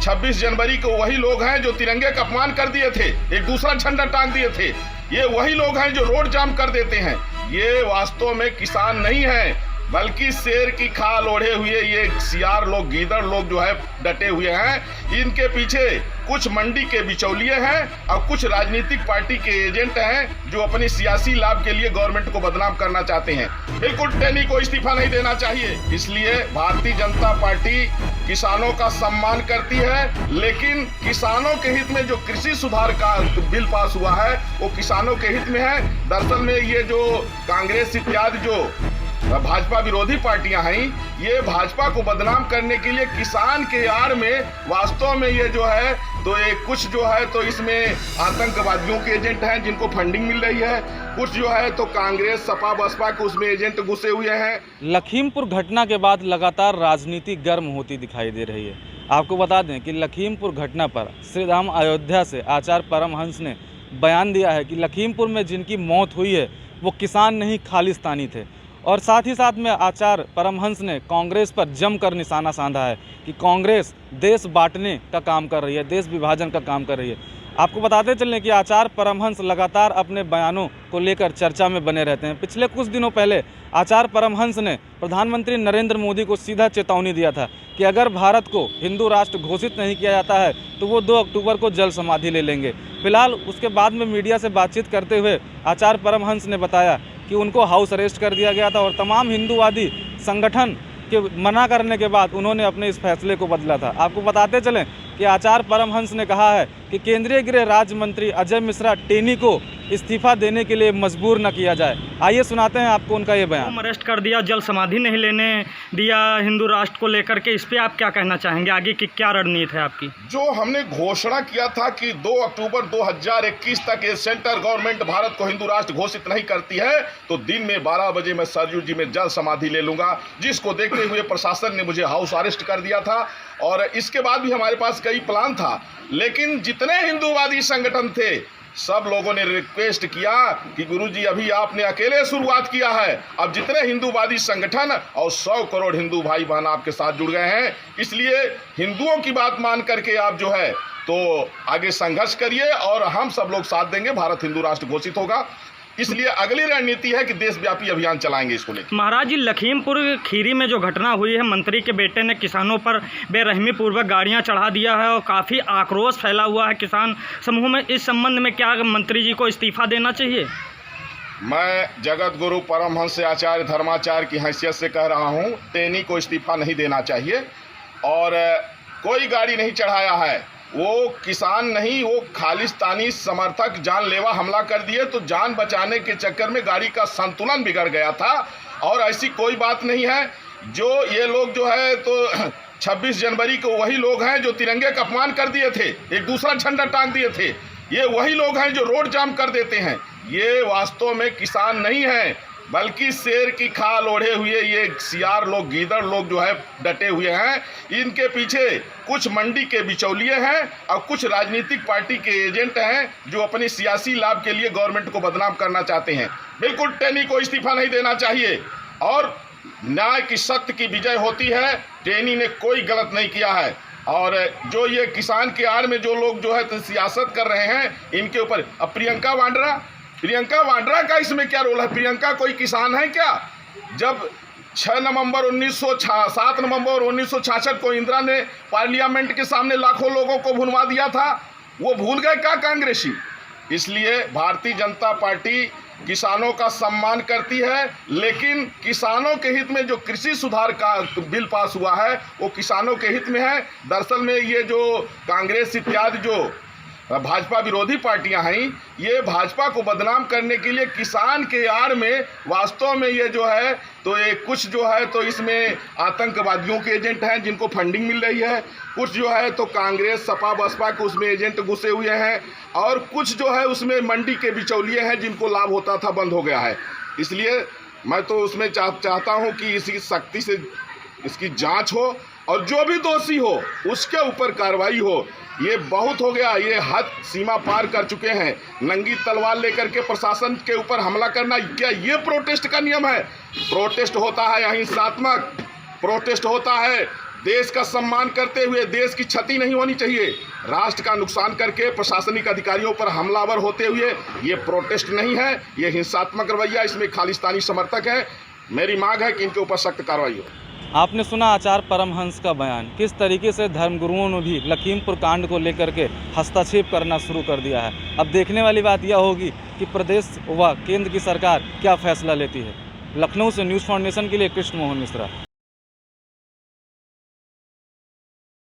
26 जनवरी को वही लोग हैं जो तिरंगे का अपमान कर दिए थे, एक दूसरा झंडा टांग दिए थे। ये वही लोग हैं जो रोड जाम कर देते हैं। ये वास्तव में किसान नहीं है, बल्कि शेर की खाल ओढ़े हुए ये सियार लोग, गीदड़ लोग जो है डटे हुए हैं। इनके पीछे कुछ मंडी के बिचौलिए हैं और कुछ राजनीतिक पार्टी के एजेंट हैं जो अपनी सियासी लाभ के लिए गवर्नमेंट को बदनाम करना चाहते हैं। बिल्कुल टेनी को इस्तीफा नहीं देना चाहिए। इसलिए भारतीय जनता पार्टी किसानों का सम्मान करती है, लेकिन किसानों के हित में जो कृषि सुधार का बिल पास हुआ है वो किसानों के हित में है। दरअसल में ये जो कांग्रेस इत्यादि जो भाजपा विरोधी पार्टियां हैं, ये भाजपा को बदनाम करने के लिए किसान के आड़ में वास्तव में ये जो है तो ये कुछ जो है तो इसमें आतंकवादियों के एजेंट हैं जिनको फंडिंग मिल रही है, कुछ जो है तो कांग्रेस सपा बसपा के उसमें एजेंट घुसे हुए हैं। लखीमपुर घटना के बाद लगातार राजनीति गर्म होती दिखाई दे रही है। आपको बता दें कि लखीमपुर घटना पर श्री धाम अयोध्या से आचार्य परमहंस ने बयान दिया है कि लखीमपुर में जिनकी मौत हुई है वो किसान नहीं खालिस्तानी थे। और साथ ही साथ में आचार्य परमहंस ने कांग्रेस पर जमकर निशाना साधा है कि कांग्रेस देश बांटने का काम कर रही है, देश विभाजन का काम कर रही है। आपको बताते चलें कि आचार्य परमहंस लगातार अपने बयानों को लेकर चर्चा में बने रहते हैं। पिछले कुछ दिनों पहले आचार्य परमहंस ने प्रधानमंत्री नरेंद्र मोदी को सीधा चेतावनी दिया था कि अगर भारत को हिंदू राष्ट्र घोषित नहीं किया जाता है तो वो 2 अक्टूबर को जल समाधि ले लेंगे। फिलहाल उसके बाद में मीडिया से बातचीत करते हुए आचार्य परमहंस ने बताया कि उनको हाउस अरेस्ट कर दिया गया था और तमाम हिंदूवादी संगठन के मना करने के बाद उन्होंने अपने इस फैसले को बदला था। आपको बताते चलें कि आचार्य परमहंस ने कहा है कि केंद्रीय गृह राज्य मंत्री अजय मिश्रा टेनी को इस्तीफा देने के लिए मजबूर न किया जाए। आइए सुनाते हैं आपको उनका ये बयान। अरेस्ट कर दिया, जल समाधि नहीं लेने दिया हिंदू राष्ट्र को लेकर के, इस पे आप क्या कहना चाहेंगे? आगे की क्या रणनीति है आपकी? जो हमने घोषणा किया था कि 2 अक्टूबर 2021 तक ये सेंट्रल गवर्नमेंट भारत को हिंदू राष्ट्र घोषित नहीं करती है तो दिन में 12 बजे मैं सरयू जी में जल समाधि ले लूंगा, जिसको देखते हुए प्रशासन ने मुझे हाउस अरेस्ट कर दिया था। और इसके बाद भी हमारे पास कई प्लान था, लेकिन जितने हिंदूवादी संगठन थे सब लोगों ने रिक्वेस्ट किया कि गुरुजी अभी आपने अकेले शुरुआत किया है, अब जितने हिंदूवादी संगठन और 100 करोड़ हिंदू भाई बहन आपके साथ जुड़ गए हैं, इसलिए हिंदुओं की बात मान करके आप जो है तो आगे संघर्ष करिए और हम सब लोग साथ देंगे, भारत हिंदू राष्ट्र घोषित होगा। इसलिए अगली रणनीति है कि देशव्यापी अभियान चलाएंगे इसको लेकर। महाराज जी, लखीमपुर खीरी में जो घटना हुई है, मंत्री के बेटे ने किसानों पर बेरहमी पूर्वक गाड़ियां चढ़ा दिया है और काफ़ी आक्रोश फैला हुआ है किसान समूह में। इस संबंध में क्या मंत्री जी को इस्तीफा देना चाहिए? मैं जगत गुरु परमहंस आचार्य धर्माचार्य की हैसियत से कह रहा हूँ, टेनी को इस्तीफा नहीं देना चाहिए। और कोई गाड़ी नहीं चढ़ाया है, वो किसान नहीं, वो खालिस्तानी समर्थक जानलेवा हमला कर दिए, तो जान बचाने के चक्कर में गाड़ी का संतुलन बिगड़ गया था। और ऐसी कोई बात नहीं है। जो ये लोग जो है तो 26 जनवरी को वही लोग हैं जो तिरंगे का अपमान कर दिए थे, एक दूसरा झंडा टांग दिए थे। ये वही लोग हैं जो रोड जाम कर देते हैं। ये वास्तव में किसान नहीं है, बल्कि शेर की खाल ओढ़े हुए ये सियार लोग, गीदड़ लोग जो है डटे हुए हैं। इनके पीछे कुछ मंडी के बिचौलिए हैं और कुछ राजनीतिक पार्टी के एजेंट हैं जो अपनी सियासी लाभ के लिए गवर्नमेंट को बदनाम करना चाहते हैं। बिल्कुल टेनी को इस्तीफा नहीं देना चाहिए और न्याय की सत्य की विजय होती है। टेनी ने कोई गलत नहीं किया है और जो ये किसान के आड़ में जो लोग जो है तो सियासत कर रहे हैं, इनके ऊपर अब प्रियंका वाड्रा का इसमें क्या रोल है? प्रियंका कोई किसान है क्या? जब 7 नवंबर 1966 को इंदिरा ने पार्लियामेंट के सामने लाखों लोगों को भुनवा दिया था, वो भूल गए क्या कांग्रेसी? इसलिए भारतीय जनता पार्टी किसानों का सम्मान करती है, लेकिन किसानों के हित में जो कृषि सुधार का बिल पास हुआ है वो किसानों के हित में है। दरअसल में ये जो कांग्रेस इत्यादि जो भाजपा विरोधी पार्टियां हैं, ये भाजपा को बदनाम करने के लिए किसान के आड़ में वास्तव में ये जो है तो ये कुछ जो है तो इसमें आतंकवादियों के एजेंट हैं जिनको फंडिंग मिल रही है, कुछ जो है तो कांग्रेस सपा बसपा के उसमें एजेंट घुसे हुए हैं और कुछ जो है उसमें मंडी के बिचौलिए हैं जिनको लाभ होता था बंद हो गया है। इसलिए मैं तो उसमें चाहता हूँ कि इसकी सख्ती से इसकी जाँच हो और जो भी दोषी हो उसके ऊपर कार्रवाई हो। ये बहुत हो गया, ये हद सीमा पार कर चुके हैं। नंगी तलवार लेकर के प्रशासन के ऊपर हमला करना, क्या ये प्रोटेस्ट का नियम है? प्रोटेस्ट होता है अहिंसात्मक, प्रोटेस्ट होता है देश का सम्मान करते हुए देश की क्षति नहीं होनी चाहिए। राष्ट्र का नुकसान करके प्रशासनिक अधिकारियों पर हमलावर होते हुए ये प्रोटेस्ट नहीं है, ये हिंसात्मक रवैया, इसमें खालिस्तानी समर्थक है। मेरी मांग है कि इनके ऊपर सख्त कार्रवाई हो। आपने सुना आचार्य परमहंस का बयान, किस तरीके से धर्मगुरुओं ने भी लखीमपुर कांड को लेकर के हस्तक्षेप करना शुरू कर दिया है। अब देखने वाली बात यह होगी कि प्रदेश व केंद्र की सरकार क्या फैसला लेती है। लखनऊ से न्यूज़ फाउंडेशन के लिए कृष्ण मोहन मिश्रा।